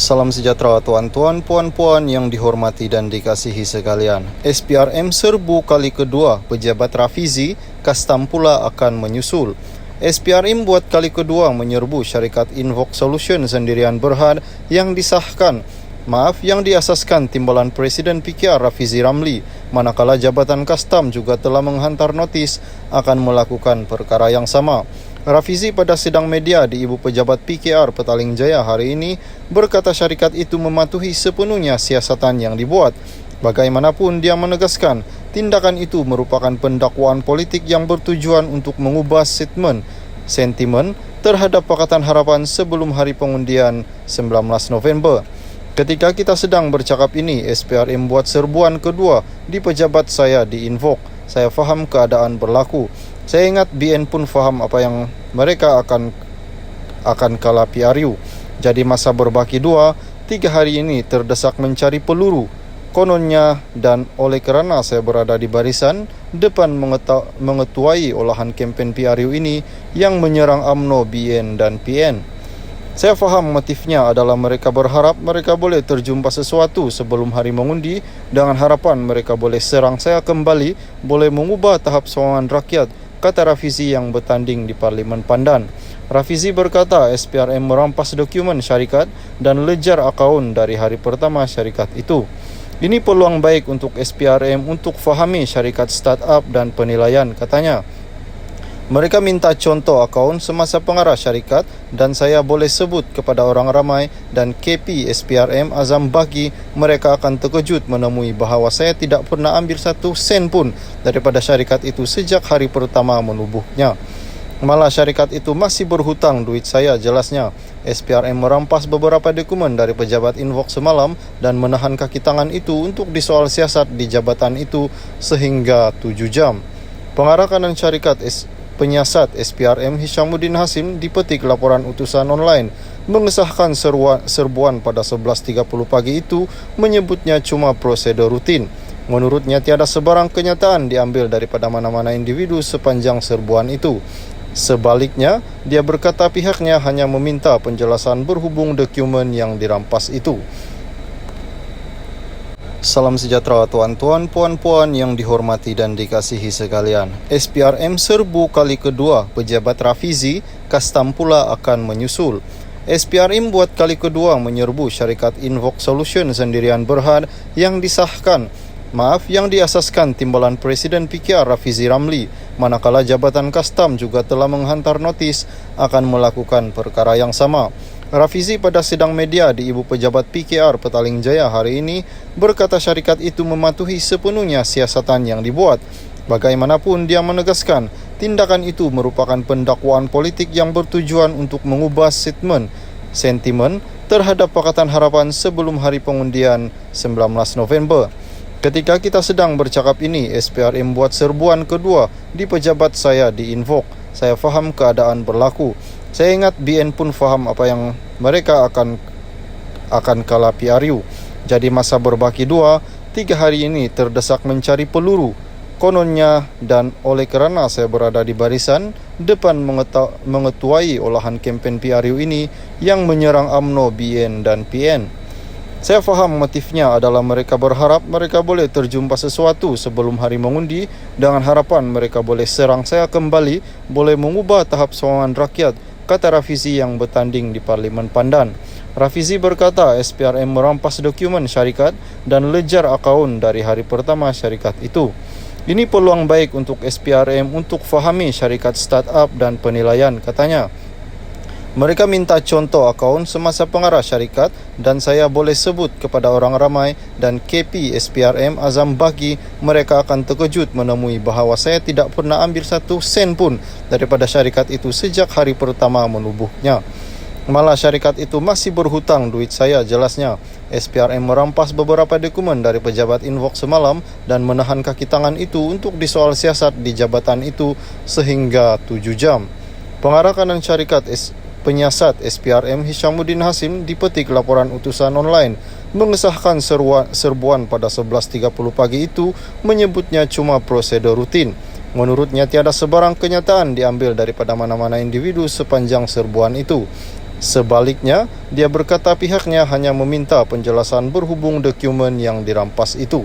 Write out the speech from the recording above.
Salam sejahtera tuan-tuan, puan-puan yang dihormati dan dikasihi sekalian. SPRM serbu kali kedua, pejabat Rafizi, Kastam pula akan menyusul. SPRM buat kali kedua menyerbu syarikat Invoke Solution Sendirian Berhad yang yang diasaskan timbalan Presiden PKR Rafizi Ramli, manakala Jabatan Kastam juga telah menghantar notis akan melakukan perkara yang sama. Rafizi pada sidang media di Ibu Pejabat PKR Petaling Jaya hari ini berkata syarikat itu mematuhi sepenuhnya siasatan yang dibuat. Bagaimanapun dia menegaskan, tindakan itu merupakan pendakwaan politik yang bertujuan untuk mengubah sentimen terhadap Pakatan Harapan sebelum hari pengundian 19 November. Ketika kita sedang bercakap ini, SPRM buat serbuan kedua di pejabat saya di Invoke. Saya faham keadaan berlaku. Saya ingat BN pun faham apa yang mereka akan kalah PRU. Jadi masa berbaki 3 hari ini terdesak mencari peluru. Kononnya, dan oleh kerana saya berada di barisan depan mengetuai olahan kempen PRU ini yang menyerang UMNO, BN dan PN. Saya faham motifnya adalah mereka berharap mereka boleh terjumpa sesuatu sebelum hari mengundi dengan harapan mereka boleh serang saya kembali, boleh mengubah tahap sokongan rakyat, kata Rafizi yang bertanding di Parlimen Pandan. Rafizi berkata SPRM merampas dokumen syarikat dan lejar akaun dari hari pertama syarikat itu. Ini peluang baik untuk SPRM untuk fahami syarikat startup dan penilaian, katanya. Mereka minta contoh akaun semasa pengarah syarikat dan saya boleh sebut kepada orang ramai dan KP SPRM azam bagi mereka akan terkejut menemui bahawa saya tidak pernah ambil 1 sen pun daripada syarikat itu sejak hari pertama menubuhnya. Malah syarikat itu masih berhutang duit saya, jelasnya. SPRM merampas beberapa dokumen dari pejabat Invoke semalam dan menahan kaki tangan itu untuk disoal siasat di jabatan itu sehingga 7 jam. Pengarah kanan syarikat Penyiasat SPRM Hishamuddin Hasim dipetik laporan utusan online mengesahkan serbuan pada 11.30 pagi itu menyebutnya cuma prosedur rutin. Menurutnya tiada sebarang kenyataan diambil daripada mana-mana individu sepanjang serbuan itu. Sebaliknya, dia berkata pihaknya hanya meminta penjelasan berhubung dokumen yang dirampas itu. Salam sejahtera tuan-tuan, puan-puan yang dihormati dan dikasihi sekalian. SPRM serbu kali kedua, pejabat Rafizi, Kastam pula akan menyusul. SPRM buat kali kedua menyerbu syarikat Invoke Solution Sendirian Berhad yang diasaskan timbalan Presiden PKR Rafizi Ramli, manakala Jabatan Kastam juga telah menghantar notis akan melakukan perkara yang sama. Rafizi pada sidang media di Ibu Pejabat PKR Petaling Jaya hari ini berkata syarikat itu mematuhi sepenuhnya siasatan yang dibuat. Bagaimanapun dia menegaskan, tindakan itu merupakan pendakwaan politik yang bertujuan untuk mengubah sentimen terhadap Pakatan Harapan sebelum hari pengundian 19 November. Ketika kita sedang bercakap ini, SPRM buat serbuan kedua di pejabat saya di Invoke. Saya faham keadaan berlaku. Saya ingat BN pun faham apa yang mereka akan kalah PRU. Jadi masa berbaki 3 hari ini terdesak mencari peluru. Kononnya, dan oleh kerana saya berada di barisan depan mengetuai olahan kempen PRU ini yang menyerang UMNO, BN dan PN. Saya faham motifnya adalah mereka berharap mereka boleh terjumpa sesuatu sebelum hari mengundi dengan harapan mereka boleh serang saya kembali, boleh mengubah tahap sokongan rakyat, kata Rafizi yang bertanding di Parlimen Pandan. Rafizi berkata SPRM merampas dokumen syarikat dan lejar akaun dari hari pertama syarikat itu. Ini peluang baik untuk SPRM untuk fahami syarikat startup dan penilaian, katanya. Mereka minta contoh akaun semasa pengarah syarikat dan saya boleh sebut kepada orang ramai dan KP SPRM azam bagi mereka akan terkejut menemui bahawa saya tidak pernah ambil 1 sen pun daripada syarikat itu sejak hari pertama menubuhnya. Malah syarikat itu masih berhutang duit saya, jelasnya. SPRM merampas beberapa dokumen dari pejabat Invoke semalam dan menahan kaki tangan itu untuk disoal siasat di jabatan itu sehingga 7 jam. Pengarah kanan syarikat Penyiasat SPRM Hishamuddin Hasim dipetik laporan utusan online mengesahkan serbuan pada 11.30 pagi itu menyebutnya cuma prosedur rutin. Menurutnya tiada sebarang kenyataan diambil daripada mana-mana individu sepanjang serbuan itu. Sebaliknya, dia berkata pihaknya hanya meminta penjelasan berhubung dokumen yang dirampas itu.